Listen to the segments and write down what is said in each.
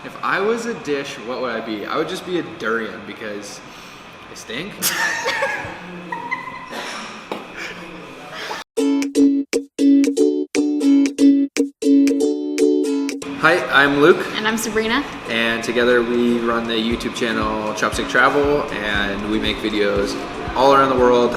If I was a dish, what would I be? I would just be a durian because I stink. Hi, I'm Luke. And I'm Sabrina. And together we run the YouTube channel Chopstick Travel, and we make videos all around the world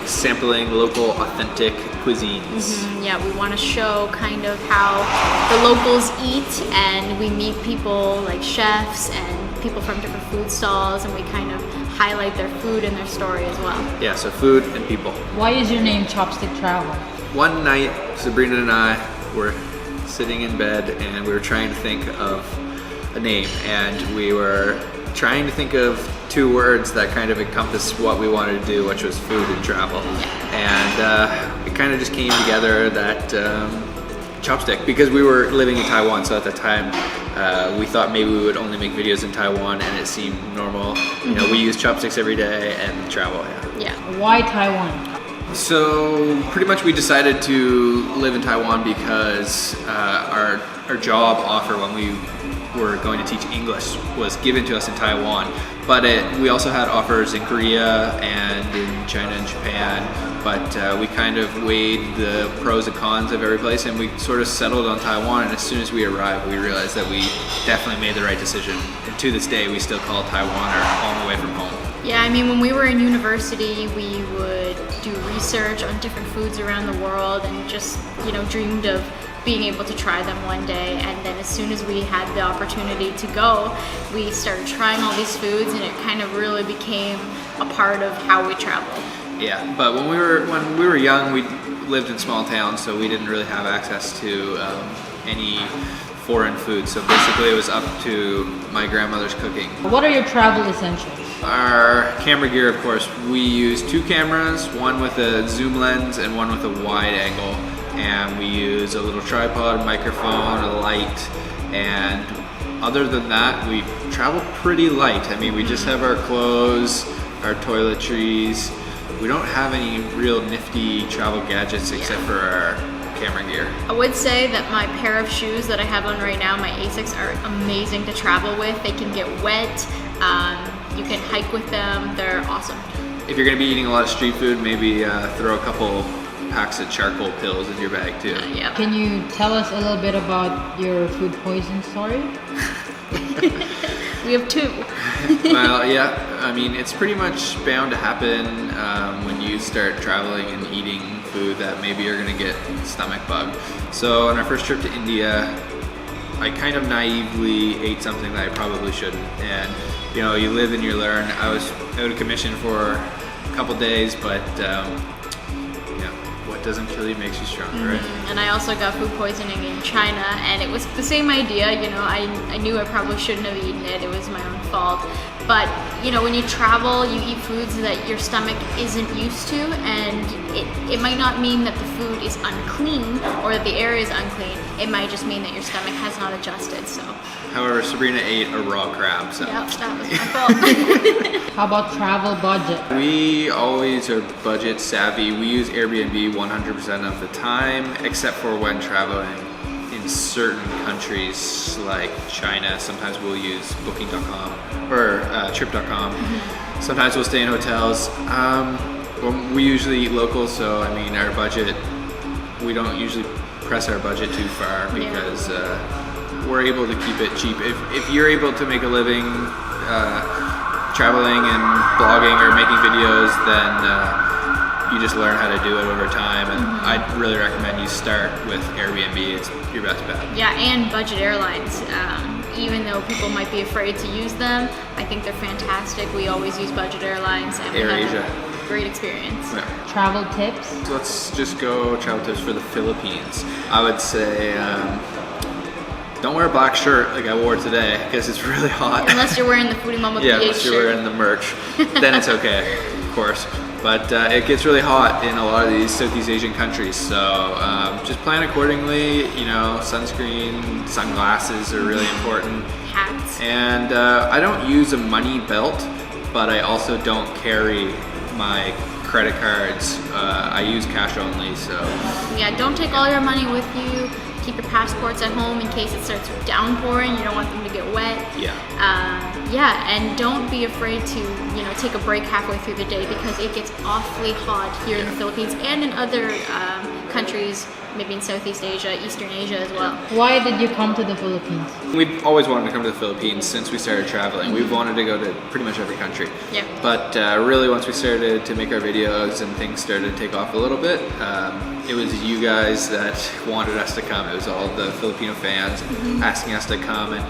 sampling local authentic cuisines. Yeah, we want to show kind of how the locals eat, and we meet people like chefs and people from different food stalls, and we kind of highlight their food and their story as well. Yeah, so food and people. Why is your name Chopstick Travel? One night, Sabrina and I were sitting in bed and we were trying to think of a name, and we were trying to think of two words that kind of encompass what we wanted to do, which was food and travel. And it kind of just came together that Chopstick, because we were living in Taiwan, so at the time we thought maybe we would only make videos in Taiwan, and it seemed normal. You know, we use chopsticks every day and travel. Yeah. Why Taiwan? So pretty much we decided to live in Taiwan because our job offer when we were going to teach English was given to us in Taiwan, but we also had offers in Korea and in China and Japan, but we kind of weighed the pros and cons of every place, and we sort of settled on Taiwan. And as soon as we arrived, we realized that we definitely made the right decision, and to this day we still call Taiwan our home away from home. Yeah, I mean, when we were in university, we would do research on different foods around the world and just, you know, dreamed of being able to try them one day. And then as soon as we had the opportunity to go, we started trying all these foods, and it kind of really became a part of how we traveled. Yeah, but when we were young, we lived in small towns, so we didn't really have access to any foreign food. So basically it was up to my grandmother's cooking. What are your travel essentials? Our camera gear, of course, we use two cameras, one with a zoom lens and one with a wide angle. And we use a little tripod, microphone, a light, and other than that, we travel pretty light. I mean, we just have our clothes, our toiletries. We don't have any real nifty travel gadgets except for our camera gear. I would say that my pair of shoes that I have on right now, my Asics, are amazing to travel with. They can get wet. You can hike with them. They're awesome. If you're going to be eating a lot of street food, maybe throw a couple packs of charcoal pills in your bag too. Yeah. Can you tell us a little bit about your food poison story? We have two. Well, yeah, I mean, it's pretty much bound to happen when you start traveling and eating food that maybe you're going to get stomach bug. So on our first trip to India, I kind of naively ate something that I probably shouldn't. And you know, you live and you learn. I was out of commission for a couple days, but what doesn't kill you makes you stronger, right? And I also got food poisoning in China, and it was the same idea. You know, I knew I probably shouldn't have eaten it. It was my own fault. But you know, when you travel, you eat foods that your stomach isn't used to, and it might not mean that the food is unclean or that the area is unclean. It might just mean that your stomach has not adjusted. So. However, Sabrina ate a raw crab, so. Yep, that was my fault. How about travel budget? We always are budget savvy. We use Airbnb 100% of the time, except for when traveling in certain countries like China. Sometimes we'll use booking.com or trip.com. Sometimes we'll stay in hotels. Well, we usually eat local, so I mean, our budget, we don't usually press our budget too far because we're able to keep it cheap. If you're able to make a living traveling and blogging or making videos, then you just learn how to do it over time. And I'd really recommend you start with Airbnb. It's your best bet. Yeah, and budget airlines. Even though people might be afraid to use them, I think they're fantastic. We always use budget airlines, and we have a great experience. Yeah. Travel tips? So let's just go travel tips for the Philippines. I would say don't wear a black shirt like I wore today because it's really hot. Unless you're wearing the FoodieMommaPH yeah, unless you're wearing the merch, then it's okay, of course. But it gets really hot in a lot of these Southeast Asian countries, so just plan accordingly. You know, sunscreen, sunglasses are really important. Hats. And I don't use a money belt, but I also don't carry my credit cards. I use cash only, so. Yeah, don't take all your money with you. keep your passports at home in case it starts downpouring. You don't want them to get wet. Yeah. And don't be afraid to, you know, take a break halfway through the day because it gets awfully hot here in the Philippines and in other countries, maybe in Southeast Asia, Eastern Asia as well. Why did you come to the Philippines? We've always wanted to come to the Philippines since we started traveling. We've wanted to go to pretty much every country. Yeah. But really, once we started to make our videos and things started to take off a little bit, it was you guys that wanted us to come. It was all the Filipino fans asking us to come. And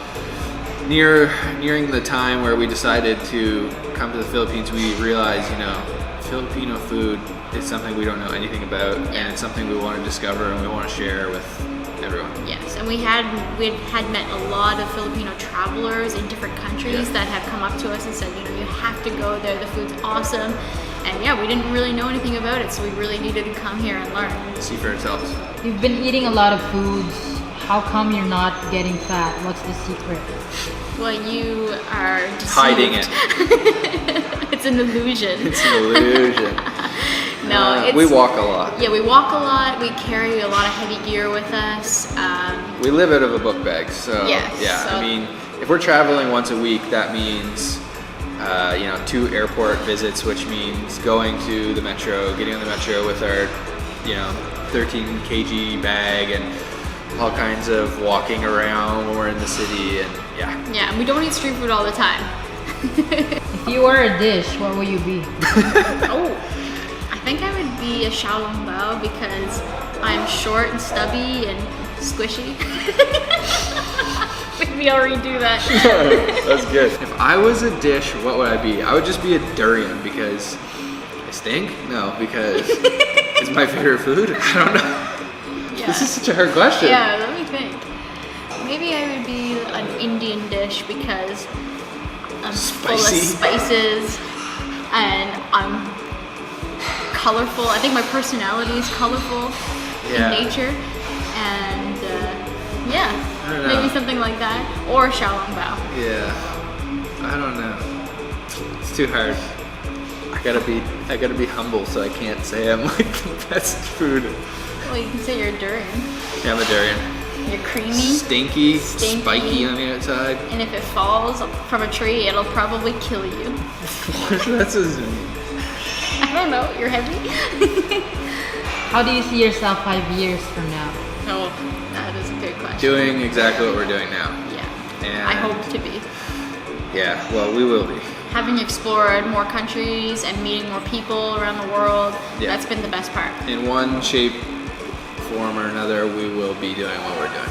nearing the time where we decided to come to the Philippines, we realized, you know, Filipino food is something we don't know anything about, and it's something we want to discover and we want to share with everyone. Yes, and we had met a lot of Filipino travelers in different countries that have come up to us and said, you know, you have to go there, the food's awesome. And yeah, we didn't really know anything about it, so we really needed to come here and learn. See for ourselves. You've been eating a lot of foods. How come you're not getting fat? What's the secret? Well, you are deceived. Hiding it. It's an illusion. It's an illusion. No, we walk a lot. Yeah, we walk a lot. We carry a lot of heavy gear with us. We live out of a book bag, so yes, yeah. so I mean, if we're traveling once a week, that means 2 airport visits, which means going to the metro, getting on the metro with our 13 kg bag, and all kinds of walking around when we're in the city, and yeah. Yeah, and we don't eat street food all the time. If you were a dish, what would you be? I think I would be a xiaolongbao because I'm short and stubby and squishy. We already do that. That's good. If I was a dish, what would I be? I would just be a durian because I stink? No, because it's my favorite food? I don't know. Yeah. This is such a hard question. Yeah, let me think. Maybe I would be an Indian dish because I'm full of spices and I'm colorful. I think my personality is colorful in nature, and maybe something like that, or xiaolongbao. Yeah, I don't know. It's too hard. I gotta be humble, so I can't say I'm like the best food. Well, you can say you're a durian. Yeah, I'm a durian. You're creamy, stinky, spiky on the outside. and if it falls from a tree, it'll probably kill you. That's I don't know, you're heavy? How do you see yourself 5 years from now? Oh, that is a good question. doing exactly what we're doing now. Yeah, And I hope to be. Yeah, well, we will be. Having explored more countries and meeting more people around the world, Yeah. that's been the best part. In one shape, form, or another, we will be doing what we're doing.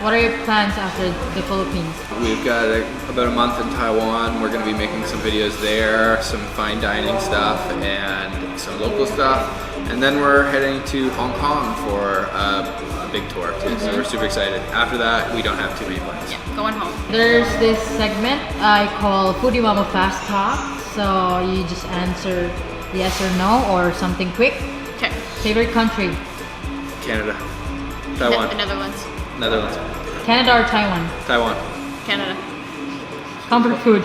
What are your plans after the Philippines? We've got about a month in Taiwan. We're going to be making some videos there, some fine dining stuff, and some local stuff. And then we're heading to Hong Kong for a big tour too. So we're super excited. After that, we don't have too many plans. Yeah, going home. There's this segment I call Foodie Mama Fast Talk. So you just answer yes or no or something quick. Okay. Favorite country? Canada. Taiwan. The Netherlands. Netherlands. Canada or Taiwan? Taiwan. Canada. Comfort food.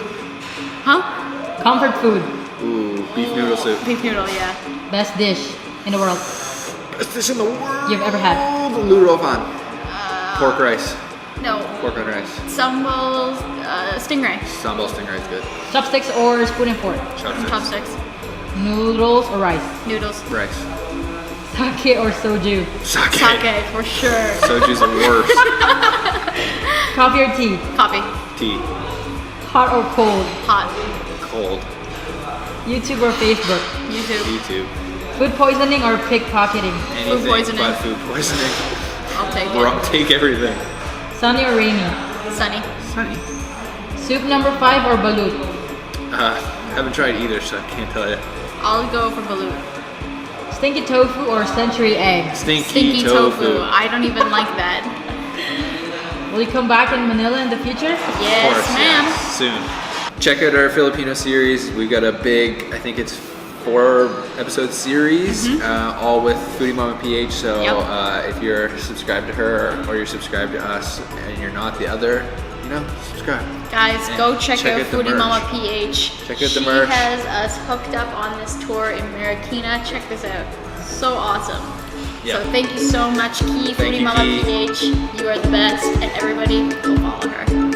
Huh? Comfort food. Ooh, beef noodle soup. Beef noodle, yeah. Best dish in the world Best dish in the world you've ever had? Luro fan. Pork rice. No. Pork on rice. Sambal, stingray. Sambal stingray is good. Chopsticks or spoon and fork? Chopsticks. Chopsticks. Noodles or rice? Noodles. Rice. Sake or soju? Sake. Sake, for sure. Soju's the worst. Coffee or tea? Coffee. Tea. Hot or cold? Hot. Cold. YouTube or Facebook? YouTube. YouTube. Food poisoning or pickpocketing? Anything poisoning. but food poisoning. I'll take We'll it. take everything. Sunny or rainy? Sunny. Sunny. Soup number 5 or balut? Haven't tried either, so I can't tell you. I'll go for balut. Stinky tofu or century eggs? Stinky tofu. I don't even like that. Will you come back in Manila in the future? Yes, Of course, ma'am. yeah, soon. Check out our Filipino series. We've got a big, I think it's 4-episode series, all with FoodieMommaPH. So if you're subscribed to her or you're subscribed to us and you're not the other, subscribe. Guys, And go check out the merch. FoodieMommaPH. Check out the merch. She has us hooked up on this tour in Marikina. Check this out. So awesome. Yeah. So thank you so much, Key, Thank Foodie you, Mama Key. PH. You are the best, and everybody go follow her.